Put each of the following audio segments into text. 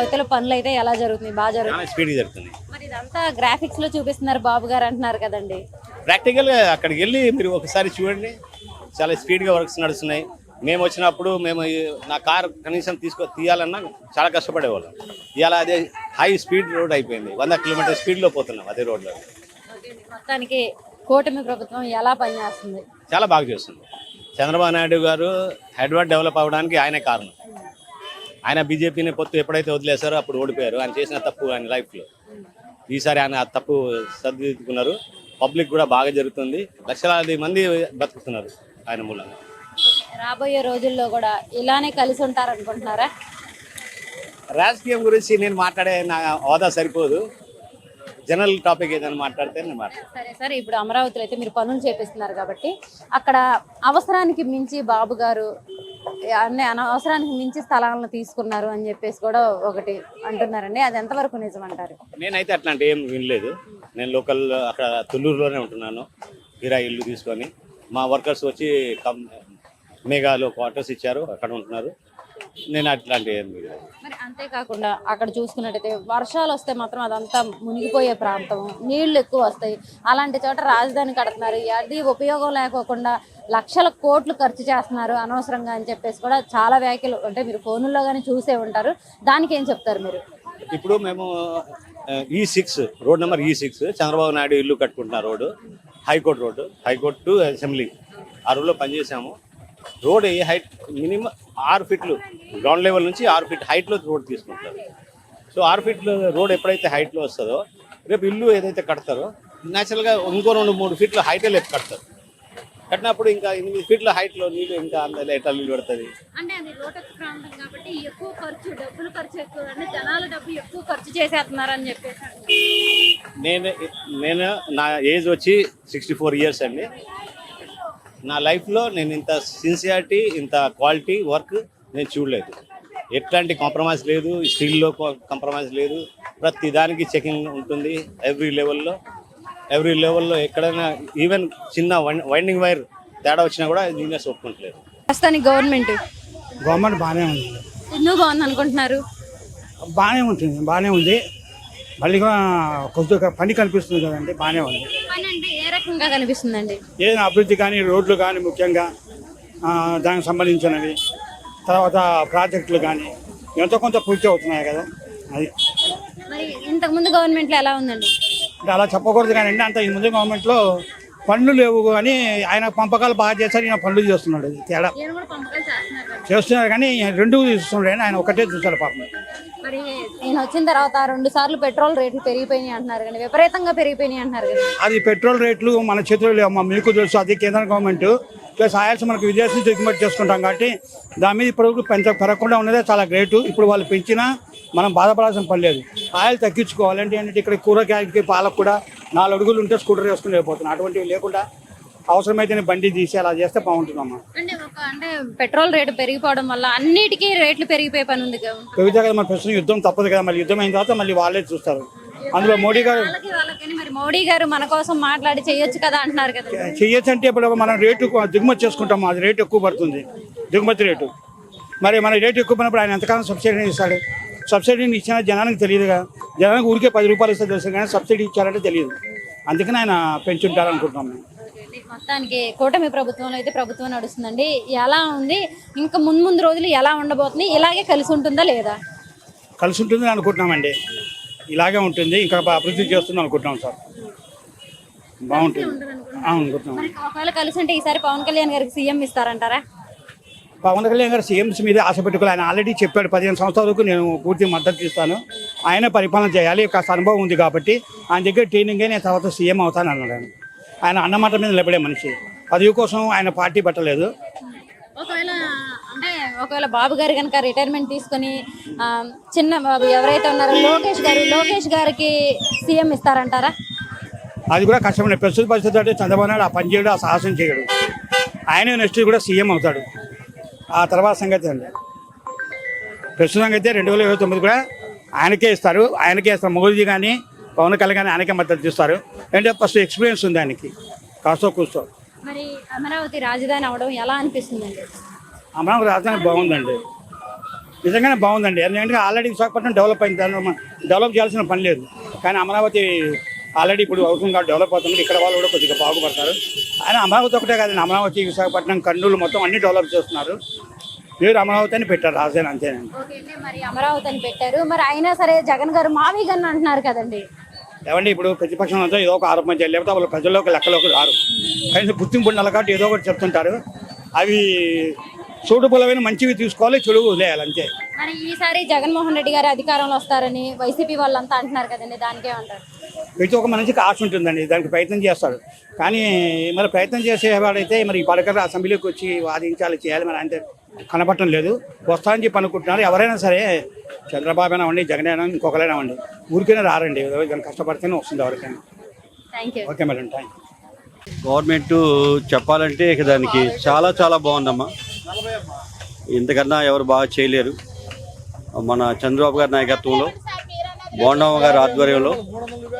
అమరావతిలో పనులు అయితే ఎలా జరుగుతుంది? బాగా జరుగుతుంది, స్పీడ్గా జరుగుతుంది. మరి ఇదంతా గ్రాఫిక్స్ లో చూపిస్తున్నారు బాబు గారు అంటున్నారు కదండి. ప్రాక్టికల్గా అక్కడికి వెళ్ళి మీరు ఒకసారి చూడండి, చాలా స్పీడ్గా వర్క్స్ నడుస్తున్నాయి. మేము వచ్చినప్పుడు నా కార్ కనీసం తీయాలన్నా చాలా కష్టపడేవాళ్ళం. ఇవాళ అదే హై స్పీడ్ రోడ్ అయిపోయింది, 100 కిలోమీటర్ స్పీడ్లో పోతున్నాం అదే రోడ్లో. మొత్తానికి కూటమి ప్రభుత్వం ఎలా పనిచేస్తుంది? చాలా బాగా చేస్తుంది. చంద్రబాబు నాయుడు గారు హైదరాబాద్ డెవలప్ అవ్వడానికి ఆయనే కారణం. ఆయన బీజేపీని పొత్తు ఎప్పుడైతే వదిలేశారో అప్పుడు ఓడిపోయారు. ఆయన చేసిన తప్పు ఆయన లైఫ్లో. ఈసారి ఆయన ఆ తప్పు సరిదిద్దుకున్నారు. పబ్లిక్ కూడా బాగా జరుగుతుంది. లక్షలాది మంది బతుకుతున్నారు ఆయన మూలంగా. రాబోయే రోజుల్లో కూడా ఇలానే కలిసి ఉంటారనుకుంటున్నారా? రాజకీయం గురించి నేను మాట్లాడే నా హోదా సరిపోదు. జనరల్ టాపిక్ ఏదైనా మాట్లాడితే నేను మాట్లాడతాను. సరే సరే, ఇప్పుడు అమరావతిలో అయితే మీరు పనులు చేపిస్తున్నారు కాబట్టి అక్కడ అవసరానికి మించి బాబు గారు అన్ని అవసరానికి మించి స్థలాలను తీసుకున్నారు అని చెప్పేసి కూడా ఒకటి అంటున్నారండి. అది ఎంతవరకు నిజం అంటారు? నేనైతే అట్లాంటి ఏం వినలేదు. నేను లోకల్ అక్కడ తుళ్ళూరులోనే ఉంటున్నాను. కిరాయి ఇల్లు తీసుకొని మా వర్కర్స్ వచ్చి మేఘాలో క్వార్టర్స్ ఇచ్చారు, అక్కడ ఉంటున్నారు. నేను అట్లాంటి ఏం లేదు. మరి అంతేకాకుండా అక్కడ చూసుకున్నట్టయితే వర్షాలు వస్తే మాత్రం అదంతా మునిగిపోయే ప్రాంతం, నీళ్లు ఎక్కువ వస్తాయి. అలాంటి చోట రాజధాని కడుతున్నారు. అది ఉపయోగం లేకోకుండా లక్షల కోట్లు ఖర్చు చేస్తున్నారు అనవసరంగా అని చెప్పేసి కూడా చాలా వ్యాఖ్యలు అంటే మీరు ఫోన్లో కానీ చూసే ఉంటారు. దానికి ఏం చెప్తారు మీరు? ఇప్పుడు మేము E6 road number E6 Chandrababu Naidu ఇల్లు కట్టుకుంటున్న రోడ్డు, హైకోర్టు టు అసెంబ్లీ ఆ రోడ్లో పనిచేసాము. రోడ్ ఏ హైట్ మినిమం 6 ఫీట్లు గ్రౌండ్ లెవెల్ నుంచి 6 ఫీట్ హైట్లో రోడ్ తీసుకుంటారు. సో 6 ఫీట్లు రోడ్ ఎప్పుడైతే హైట్లో వస్తుందో రేపు ఇల్లు ఏదైతే కడతారో న్యాచురల్గా ఇంకో 2-3 ఫీట్ల హైటే లేపు కడతారు. కట్టినప్పుడు ఇంకా 8 ఫీట్ల హైట్లో నీళ్ళు ఇంకా అందులో ఎట్లా నీళ్ళు పడుతుంది అంటే అది లోటస్ ప్రాంతం కాబట్టి ఎక్కువ ఖర్చు, డబ్బులు ఖర్చు ఎక్కువ, అంటే జనాల డబ్బు ఎక్కువ ఖర్చు చేసేస్తున్నారని చెప్పేసి. నేను నా ఏజ్ వచ్చి 64 ఇయర్స్ అండి. నా లైఫ్లో నేను ఇంత సిన్సియారిటీ, ఇంత క్వాలిటీ వర్క్ నేను చూడలేదు. ఎట్లాంటి కాంప్రమైజ్ లేదు, స్టీల్లో కాంప్రమైజ్ లేదు. ప్రతి దానికి చెకింగ్ ఉంటుంది ఎవ్రీ లెవెల్లో. ఎక్కడైనా ఈవెన్ చిన్న వైండింగ్ వైర్ తేడా వచ్చినా కూడా ఇంజనీర్స్ ఒప్పుకుంటలేదు. ప్రస్తుతానికి గవర్నమెంట్ బాగానే ఉంది. ఎందుకు బాగుంది అనుకుంటున్నారు? బాగానే ఉంది. మళ్ళీ కొద్దిగా పని కనిపిస్తుంది కదండి, బాగానే ఉంది. పని అంటే ఏ రకంగా కనిపిస్తుందండి? ఏదైనా అభివృద్ధి కానీ, రోడ్లు కానీ ముఖ్యంగా దానికి సంబంధించినవి, తర్వాత ప్రాజెక్టులు కానీ ఎంతో కొంత పూర్తి అవుతున్నాయి కదా. అది మరి ఇంతకుముందు గవర్నమెంట్లో ఎలా ఉందండి? అంటే అలా చెప్పకూడదు కానీ అంత ఈ ముందు గవర్నమెంట్లో పనులు లేవు కానీ ఆయన పంపకాలు బాగా చేశారు, ఈయన పనులు చేస్తున్నాడు. అది తేడా చేస్తున్నారు కానీ 2 చూస్తున్నాడు, ఆయన ఒకటే చూశారు పాపం. మరి నేను వచ్చిన తర్వాత 2 సార్లు పెట్రోల్ రేట్లు పెరిగిపోయినాయి అంటున్నారు కానీ విపరీతంగా పెరిగిపోయినాయి అంటున్నారు కదా. అది పెట్రోల్ రేట్లు మన చేతిలో లేవమ్మా, మీకు తెలుసు. అది కేంద్ర గవర్నమెంట్ ప్లస్ ఆయిల్స్ మనకు విదేశీ నుంచి దిగుమతి చేసుకుంటాం కాబట్టి దాని మీద ఇప్పుడు పెరగకుండా ఉన్నదే చాలా గ్రేటు. ఇప్పుడు వాళ్ళు పెంచినా మనం బాధపడాల్సిన పని లేదు. ఆయిల్ తగ్గించుకోవాలంటే ఏంటంటే ఇక్కడ కూరగాయలకి పాలకు కూడా 4 అడుగులు ఉంటే స్కూటర్ వేసుకుని వెళ్ళిపోతున్నాం. అటువంటివి లేకుండా అవసరమైతే బండి తీసి అలా చేస్తే బాగుంటుందమ్మా. అంటే పెట్రోల్ రేటు పెరిగిపోవడం వల్ల అన్నిటికీ రేట్లు పెరిగిపోయే పని ఉంది కదా. పెరిగితే కదా మన ప్రశ్న, యుద్ధం తప్పదు కదా. మళ్ళీ యుద్ధం అయిన తర్వాత మళ్ళీ వాళ్ళే చూస్తారు. అందులో మోడీ గారు మన కోసం మాట్లాడి చేయొచ్చు కదా అంటున్నారు కదా. చెయ్యొచ్చు అంటే ఇప్పుడు మనం రేటు దిగుమతి చేసుకుంటాం, అది రేటు ఎక్కువ పడుతుంది, దిగుమతి రేటు. మరి మన రేటు ఎక్కువ పడినప్పుడు ఆయన ఎంతకాలం సబ్సిడీని ఇస్తాడు? సబ్సిడీని ఇచ్చినా జనానికి తెలియదుగా. జనానికి ఊరికే 10 రూపాయలు ఇస్తే తెలుసు కానీ సబ్సిడీ ఇచ్చారంటే తెలియదు. అందుకని ఆయన పెంచుంటారు అనుకుంటున్నాం. మొత్తానికి కూటమి ప్రభుత్వంలో అయితే ప్రభుత్వం నడుస్తుందండి. ఎలా ఉంది, ఇంకా ముందు రోజులు ఎలా ఉండబోతుంది, ఇలాగే కలిసి ఉంటుందా లేదా? కలిసి ఉంటుంది అనుకుంటున్నామండి. ఇలాగే ఉంటుంది, ఇంకా అభివృద్ధి చేస్తుంది అనుకుంటున్నాం సార్. బాగుంటుంది అనుకుంటున్నాం. ఒకవేళ కలిసి ఉంటే ఈసారి పవన్ కళ్యాణ్ గారికి సీఎం ఇస్తారంటారా? పవన్ కళ్యాణ్ గారు సీఎంస్ మీద ఆశ పెట్టుకోవాలి. ఆయన ఆల్రెడీ చెప్పాడు 15 సంవత్సరాల వరకు నేను పూర్తి మద్దతు ఇస్తాను, ఆయన పరిపాలన చేయాలి, కాస్త అనుభవం ఉంది కాబట్టి ఆయన దగ్గర ట్రైనింగ్ నేను తర్వాత సీఎం అవుతాను అన్నాడు. ఆయన అన్నమాట మీద నిలబడే మనిషి. పదవి కోసం ఆయన పార్టీ పట్టలేదు. ఒకవేళ బాబు గారు కనుక రిటైర్మెంట్ తీసుకొని చిన్న బాబు ఎవరైతే ఉన్నారో లోకేష్ గారికి సీఎం ఇస్తారంటారా? అది కూడా కష్టమైన ప్రస్తుత పరిస్థితి. అంటే చంద్రబాబు నాయుడు ఆ పని చేయడు, ఆ సాహసం చేయడు. ఆయన నెక్స్ట్ కూడా సీఎం అవుతాడు. ఆ తర్వాత సంగతి అండి. ప్రస్తుతం అయితే 2029 కూడా ఆయనకే ఇస్తారు. మోదీ కానీ పవన్ కళ్యాణ్ కానీ ఆయనకే మద్దతు ఇస్తారు. అంటే ఫస్ట్ ఎక్స్పీరియన్స్ ఉంది ఆయనకి, కాస్త కూర్చో. మరి అమరావతి రాజధాని అవడం ఎలా అనిపిస్తుందండి? అమరావతి రాజధాని బాగుందండి. నిజంగానే బాగుందండి. ఎందుకంటే ఆల్రెడీ విశాఖపట్నం డెవలప్ అయింది, డెవలప్ చేయాల్సిన పని లేదు. కానీ అమరావతి ఆల్రెడీ ఇప్పుడు అవుతుంది కాబట్టి డెవలప్ అవుతుంది. ఇక్కడ వాళ్ళు కూడా కొద్దిగా బాగుపడతారు. ఆయన అమరావతి ఒకటే కాదండి, అమరావతి, విశాఖపట్నం, కర్నూలు మొత్తం అన్ని డెవలప్ చేస్తున్నారు. పేరు అమరావతి అని పెట్టారు, రాజధాని అంతేనండి. ఓకే అండి, మరి అమరావతి అని పెట్టారు, మరి అయినా సరే జగన్ గారు మావి గన్ అంటున్నారు కదండి. ఏమండి ఇప్పుడు ప్రతిపక్షంతో ఏదో ఒక ఆరోపణ చేయాలి, లేకపోతే వాళ్ళు ప్రజల్లోకి లెక్కలోకి రారు. కనీసం గుర్తింపు ఉండాలి కాబట్టి ఏదో ఒకటి చెప్తుంటారు. అవి సూటబులమైన మంచివి తీసుకోవాలి, చెడుగు వదిలేయాలి అంతే. మరి ఈసారి జగన్మోహన్ రెడ్డి గారు అధికారంలో వస్తారని వైసీపీ వాళ్ళంతా అంటున్నారు కదండి, దానికేమంటారు? ప్రతి ఒక్క మనిషికి ఆశ ఉంటుందండి, దానికి ప్రయత్నం చేస్తాడు. కానీ మరి ప్రయత్నం చేసేవాడైతే మరి ఈ పడకర అసెంబ్లీకి వచ్చి వాదించాలి, చేయాలి, మరి అంతే కనపడటం లేదు. వస్తా అని చెప్పి అనుకుంటున్నారు. ఎవరైనా సరే చంద్రబాబు అయినా అవ్వండి, జగన్ అయినా ఇంకొకరైనా అవ్వండి, ఊరికైనా రారండి. దాన్ని కష్టపడితేనే వస్తుంది ఎవరికైనా. Thank you. Okay madam, thank you. Government చెప్పాలంటే ఇక దానికి చాలా చాలా బాగుందమ్మా. ఇంతకన్నా ఎవరు బాగా చేయలేరు. మన చంద్రబాబు గారి నాయకత్వంలో, బోండమ్మ గారి ఆధ్వర్యంలో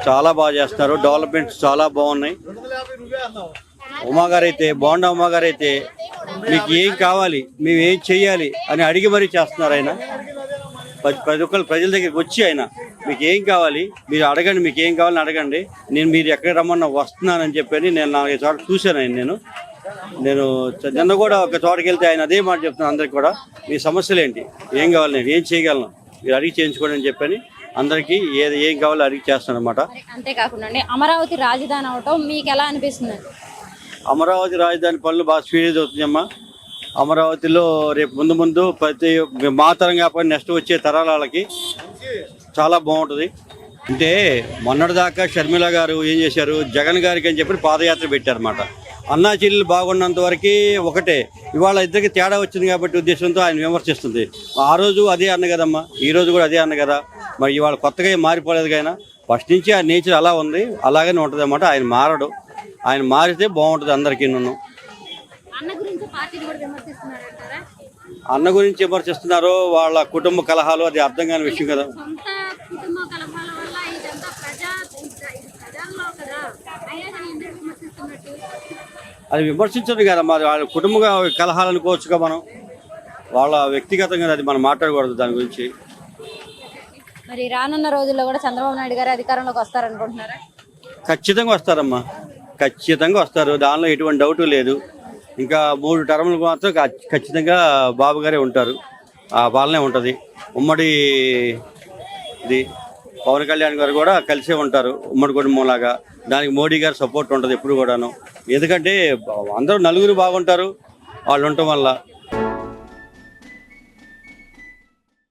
చాలా బాగా చేస్తున్నారు. డెవలప్మెంట్స్ చాలా బాగున్నాయి. ఉమాగారు అయితే, బోండమ్మ గారు అయితే మీకు ఏం కావాలి, మేము ఏం చెయ్యాలి అని అడిగి మరీ చేస్తున్నారు. ఆయన ప్రతి ఒక్కరు ప్రజల దగ్గరికి వచ్చి ఆయన మీకు ఏం కావాలి మీరు అడగండి, మీకు ఏం కావాలని అడగండి, నేను మీరు ఎక్కడికి రమ్మన్నా వస్తున్నానని చెప్పని నేను 4 చోట్ల చూశాను. నేను నిన్న కూడా ఒక చోటకి వెళ్తే ఆయన అదే మాట చెప్తున్నాను అందరికి కూడా, మీ సమస్యలు ఏంటి, ఏం కావాలి, నేను ఏం చేయగలను, మీరు అడిగి చేయించుకోండి అని చెప్పని అందరికీ ఏం కావాలో అడిగి చేస్తాను అనమాట. అంతేకాకుండా అమరావతి రాజధాని అవటం మీకు ఎలా అనిపిస్తుంది? అమరావతి రాజధాని పనులు బాగా స్పీడ్ అవుతుందమ్మా. అమరావతిలో రేపు ముందు ప్రతి మా తరం కాకపోతే నెక్స్ట్ వచ్చే తరాల వాళ్ళకి చాలా బాగుంటుంది. అంటే మొన్నటిదాకా షర్మిల గారు ఏం చేశారు, జగన్ గారికి అని చెప్పి పాదయాత్ర పెట్టారన్నమాట. అన్నా చెల్లెలు బాగున్నంత వరకు ఒకటే, ఇవాళ ఇద్దరికి తేడా వచ్చింది కాబట్టి ఉద్దేశంతో ఆయన విమర్శిస్తుంది. ఆ రోజు అదే అన్న కదమ్మా, ఈ రోజు కూడా అదే అన్న కదా. మరి ఇవాళ కొత్తగా ఏం మారిపోలేదు కానీ ఫస్ట్ నుంచి ఆ నేచర్ అలా ఉంది, అలాగనే ఉంటుంది అన్నమాట. ఆయన మారడు, ఆయన మారితే బాగుంటుంది అందరికీ. అన్న గురించి విమర్శిస్తున్నారు, వాళ్ళ కుటుంబ కలహాలు, అది అర్థం కాని విషయం కదా. అది విమర్శించదు కదా, మరి వాళ్ళ కుటుంబ కలహాలు అనుకోవచ్చుగా మనం, వాళ్ళ వ్యక్తిగతంగా అది మనం మాట్లాడకూడదు దాని గురించి. మరి రానున్న రోజుల్లో కూడా చంద్రబాబు నాయుడు గారు అధికారంలోకి వస్తారనుకుంటున్నారా? ఖచ్చితంగా వస్తారమ్మా, ఖచ్చితంగా వస్తారు, దానిలో ఎటువంటి డౌటు లేదు. ఇంకా 3 టర్ములకు మాత్రం ఖచ్చితంగా బాబు గారే ఉంటారు, ఆ పాలనే ఉంటుంది. ఉమ్మడి ఇది పవన్ కళ్యాణ్ గారు కూడా కలిసే ఉంటారు, ఉమ్మడి కుటుంబంలాగా. దానికి మోడీ గారు సపోర్ట్ ఉంటుంది ఎప్పుడు కూడాను. ఎందుకంటే అందరూ నలుగురు బాగుంటారు వాళ్ళు ఉండటం వల్ల.